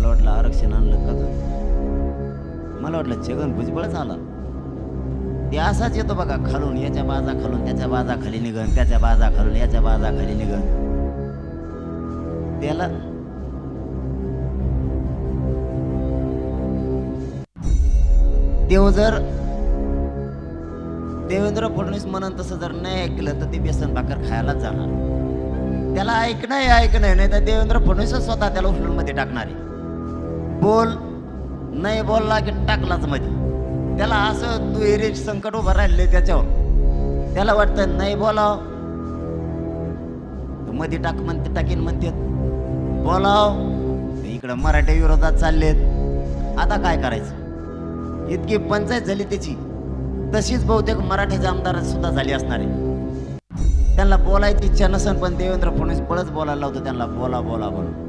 वाटलं आरक्षण आणलं का काय? मला वाटलं छगन भुजबळच आला. ते असाच येतो बघा खालून, याच्या बाजा खालून त्याच्या बाजा खाली निघन, त्याच्या बाजा खालून याच्या बाजा खाली निघन. त्याला देव जर देवेंद्र फडणवीस म्हणून तसं जर नाही ऐकलं तर ते बेसन भाकर खायलाच जाणार. त्याला ऐकणं नाही तर देवेंद्र फडणवीस स्वतः त्याला उचलून मध्ये टाकणार आहे. बोल नाही बोलला की टाकलाच मध्ये. त्याला असं दुहेरी संकट उभं राहिले त्याच्यावर. त्याला वाटतं नाही बोलाव मध्ये टाकीन म्हणते, बोलाव इकडं मराठी विरोधात चाललेत. आता काय करायचं? इतकी पंचायत झाली त्याची. तशीच बहुतेक मराठीचे आमदार सुद्धा झाली असणार आहे. त्यांना बोलायची इच्छा नसन पण देवेंद्र फडणवीस बळच बोलायला लावतो त्यांना, बोला बोला बोला.